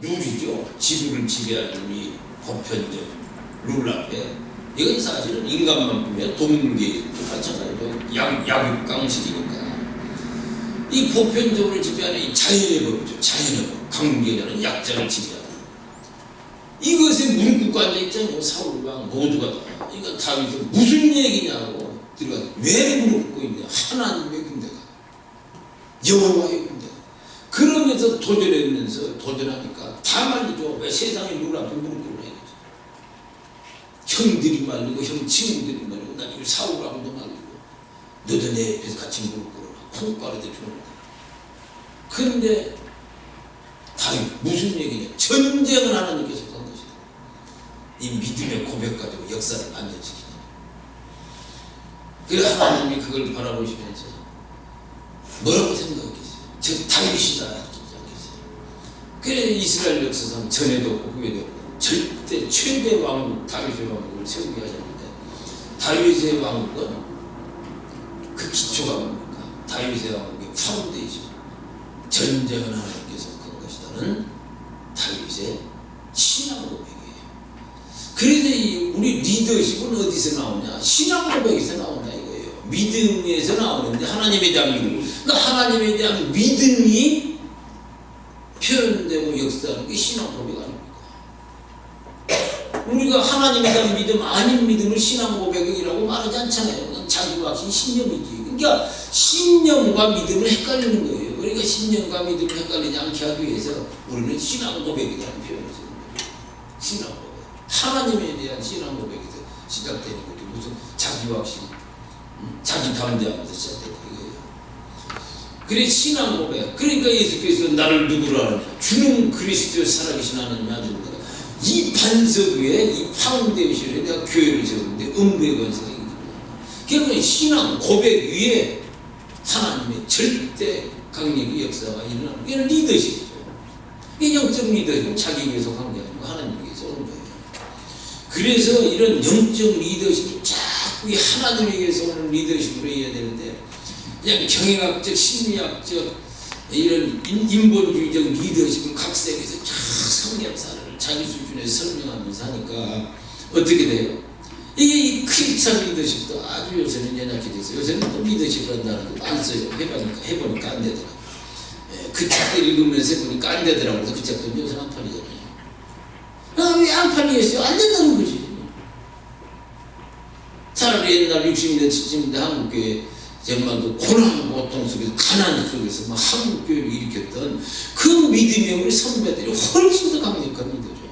룰이죠. 지구를 지배하는 이 보편적 룰 앞에 이건 사실은 인간만 보면 동물계도 마찬가지로 약육강식이니까 이 보편적으로 지배하는 이 자연의 법이죠. 자연의 법, 강계라는 약자를 지배하는 이것에 무릎 꿇고 앉아있잖아요. 사울왕 모두가 다. 그러니까 다윗이 무슨 얘기냐고 들어가서 왜 무릎 꿇고 있냐. 하나님의 군대가 여호와의 군대가 그러면서 도전하니까 다 말리죠. 왜 세상의 룰 앞에 무릎 꿇으라 이거죠. 형들이 말리고 형 친구들이 말리고 나중에 사울왕도 말리고 너도 내 옆에서 같이 무릎 꿇어라. 콩가루 대주는 근데 다윗 무슨 얘기냐. 전쟁을 하나님께서 한 것이다. 이 믿음의 고백 가지고 역사를 만들어지기냐. 그래 하나님이 그걸 바라보시면서 뭐라고 생각했어요? 저 다윗이다 생각했어요. 그래 이스라엘 역사상 전에도 없고 후에도 없고 절대 최대 왕국 다윗의 왕국을 세우게 하셨는데 다윗의 왕국은 그 기초가 뭡니까? 다윗의 왕국의 파운데이션 전쟁은 하나님께서 한 것이다는 다윗의 신앙 고백이에요. 그래서 우리 리더십은 어디서 나오냐? 신앙 고백에서 나온다 이거예요. 믿음에서 나오는데 하나님에 대한 믿음. 그러니까 하나님에 대한 믿음이 표현되고 역사하는 게 신앙 고백 아닙니까? 우리가 하나님에 대한 믿음 아닌 믿음을 신앙 고백이라고 말하지 않잖아요. 그냥 자기 확신 신념이지. 그러니까 신념과 믿음을 헷갈리는 거예요. 그러니까 신념과 믿음을 헷갈리지 않게 하기 위해서 우리는 신앙 고백이라는 표현을 쓰는 거예요. 신앙 고백. 하나님에 대한 신앙 고백에서 시작되는 거지. 무슨 자기 확신, 자기 담대하면서 시작되는 거예요. 그래 신앙 고백. 그러니까 예수께서 나를 누구로 하느냐. 주는 그리스도 살아계신 하나님 아들입니다. 이 반석 위에 이 파운데이션에 내가 교회를 세우는데 음부의 권세가 있거든요. 그러면 신앙 고백 위에 하나님의 절대 강력의 역사가 일어나는 게 리더십이죠. 이 영적 리더십은 자기 위해서 한 게 아니고 하나님 위해서 오는 거예요. 그래서 이런 영적 리더십을 자꾸 하나님에게서 오는 리더십으로 해야 되는데 그냥 경영학적, 심리학적 이런 인본주의적 리더십을 각 세계에서 쫙 성경사를 자기 수준에서 설명하면서 하니까 어떻게 돼요? 이게 이 크리스찬 리더십도 아주 요새는 연약해졌어요. 요새는 또 리더십을 한다는 거 안 써요. 해보니까 안 되더라. 그 책들 읽으면서 해보니까 안 되더라고. 그래서 그 책도 요새는 안 팔리잖아요. 왜 안 팔리겠어요? 안 된다는 거지. 차라리 옛날 60년대, 70년대 한국교회 정말 그 고난 고통 속에서 가난 속에서 막 한국교회를 일으켰던 그 믿음의 우리 선배들이 훨씬 더 강력한 믿음이죠.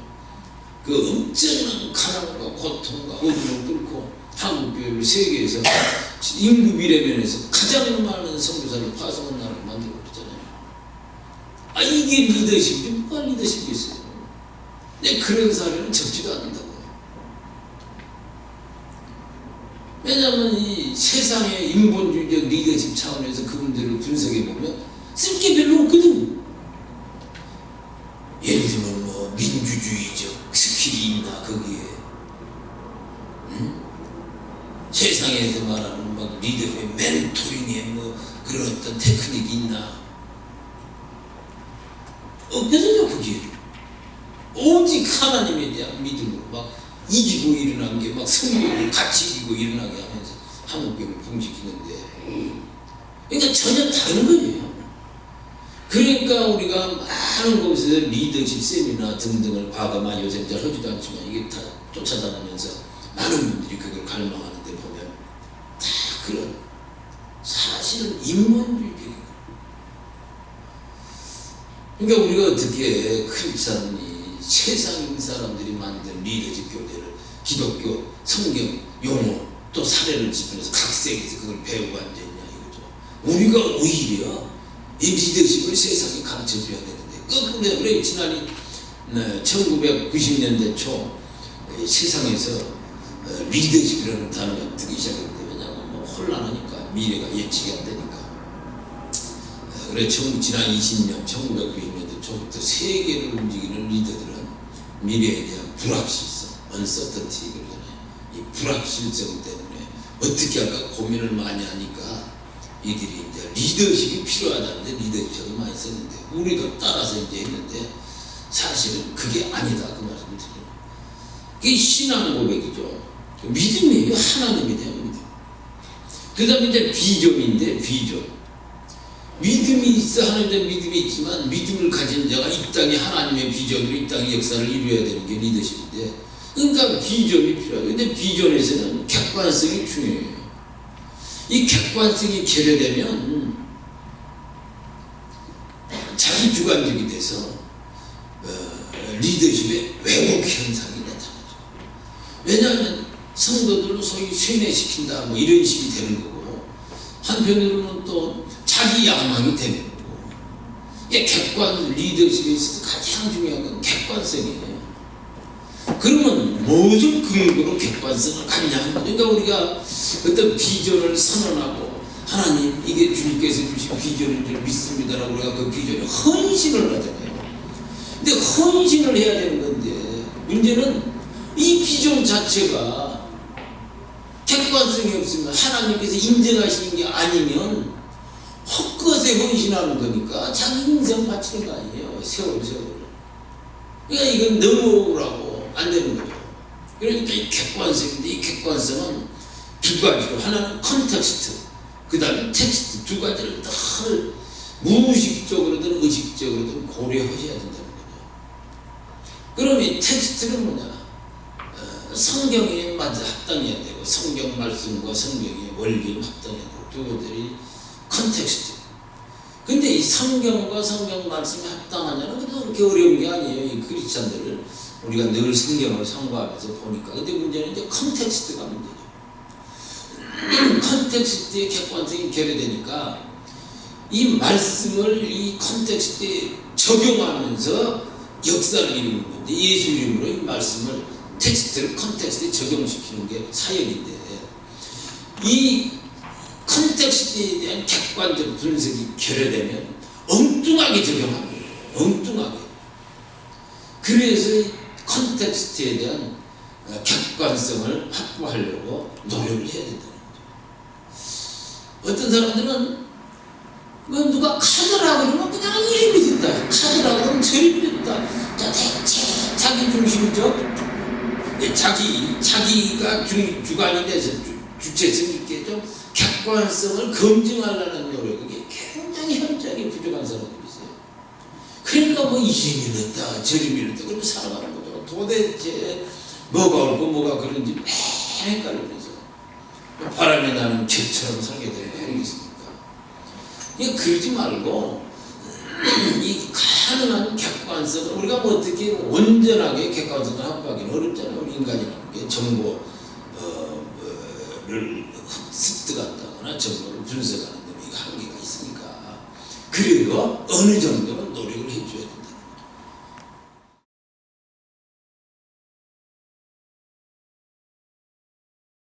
그 엄청난 가난과 고통과 어둠을 뚫고 한국교회를 세계에서 인구 비례면에서 가장 많은 선교사를 파송한 나라를 만들고 있잖아요. 아 이게 리더십이지 뭐가 리더십이 있어요. 근데 그런 사례는 적지도 않는다고요. 왜냐하면 이 세상의 인본주의적 리더십 차원에서 그분들을 분석해보면 쓸 게 별로 없거든. 예를 들면 뭐 민주주의적 스킬이 있나 거기에 세상에서 말하는 막 리더의 멘토링에 뭐 그런 어떤 테크닉이 있나 없거든요. 그게 오직 하나님에 대한 믿음으로 막 이기고 일어난 게 막 성령을 같이 이기고 일어나게 하면서 한국교회를 봉지키는데 그러니까 전혀 다른 거예요. 그러니까 우리가 많은 곳에서 리더십 세미나 등등을 과거만 요새 잘 하지도 않지만 이게 다 쫓아다니면서 많은 분들이 그걸 갈망하는데 보면 다 그런 사실은 인본주의적이고 그러니까 우리가 어떻게 크리스찬이 세상 사람들이 만든 리더십 교대를 기독교 성경 용어 또 사례를 집어내서 각 세계에서 그걸 배우고 앉아있냐 이거죠. 우리가 오히려 이 리더십을 세상에 가르쳐줘야 되는데 거꾸로 그래 지난 1990년대 초 세상에서 리더십이라는 단어가 뜨기 시작했는데 왜냐하면 뭐 혼란하니까 미래가 예측이 안 되니까 그래 지난 20년 1990년대 초부터 세계를 움직이는 리더들은 미래에 대한 불확실성 uncertainty 그러잖아요. 이 불확실성 때문에 어떻게 할까 고민을 많이 하니까 이들이 이제 리더십이 필요하다는데 리더십을 많이 썼는데 우리도 따라서 이제 했는데 사실은 그게 아니다 그 말씀을 드려요. 그게 신앙 고백이죠. 믿음이에요. 하나님에 대한 믿음. 그 다음에 이제 비전인데 비전. 믿음이 있어 하나님에 대한 믿음이 있지만 믿음을 가진 자가 이 땅에 하나님의 비전으로 이 땅의 역사를 이루어야 되는 게 리더십인데 그러니까 비전이 필요하죠. 근데 비전에서는 객관성이 중요해요. 이 객관성이 결여되면 자기 주관적이 돼서 리더십의 왜곡 현상이 나타나죠. 왜냐하면 성도들로 소위 쇠뇌시킨다 뭐 이런 식이 되는 거고 한편으로는 또 자기 야망이 되는 거고 이게 리더십에 있어서 가장 중요한 건 객관성이에요. 그러면 무슨 근거로 객관성을 갖냐 하는 거죠. 그러니까 우리가 어떤 비전을 선언하고 하나님 이게 주님께서 주신 비전인 줄 믿습니다라고 우리가 그 비전에 헌신을 하잖아요. 근데 헌신을 해야 되는 건데 문제는 이 비전 자체가 객관성이 없으면 하나님께서 인정하시는 게 아니면 헛것에 헌신하는 거니까 자기 인생 바치는 거 아니에요. 세월. 그러니까 이건 너무 억울하고 안 되는 거죠. 그러니까 이 객관성인데 이 객관성은 두 가지로 하나는 컨텍스트 그 다음에 텍스트 두 가지를 다 무의식적으로든 의식적으로든 고려하셔야 된다는 거죠. 그럼 이 텍스트는 뭐냐? 성경에 맞아 합당해야 되고 성경 말씀과 성경의 원리에 합당해야 되고 두 번째는 컨텍스트. 근데 이 성경과 성경 말씀에 합당하냐는 것도 그렇게 어려운 게 아니에요. 이 크리스찬들을 우리가 늘 성경을 상고하면서 보니까. 근데 문제는 이제 컨텍스트가 문제죠. 컨텍스트의 객관성이 결여되니까 이 말씀을 이 컨텍스트에 적용하면서 역사를 이루는 건데 예수 이름으로 이 말씀을 텍스트를 컨텍스트에 적용시키는 게 사역인데 이 컨텍스트에 대한 객관적 분석이 결여되면 엉뚱하게 적용합니다. 엉뚱하게. 그래서 컨텍스트에 대한 객관성을 확보하려고 노력을 해야 된다는 거죠. 어떤 사람들은 뭐 누가 카드라고 그러면 그냥 이름이 된다. 카드라고 그러면 저림이 된다. 대체 자기 중심이죠. 자기가 주관이 돼서 주체성 있게 좀 객관성을 검증하려는 노력이 굉장히 현저하게 부족한 사람들이 있어요. 그러니까 뭐 이름이 이렇다 저림이 이렇다 그러고 살아가는 거죠. 도대체 뭐가 옳고 뭐가 그런지 매일 헷갈리면서 바람이 나는 개처럼 살게 되는 거 아니겠습니까? 그러지 말고 이 가능한 객관성을 우리가 뭐 어떻게 온전하게 객관성을 확보하기는 어렵잖아요. 우리 인간이라는 게 정보를 습득한다거나 정보를 분석하는 데 한계가 있으니까 그리고 어느 정도는 노력을 해줘야 됩니다.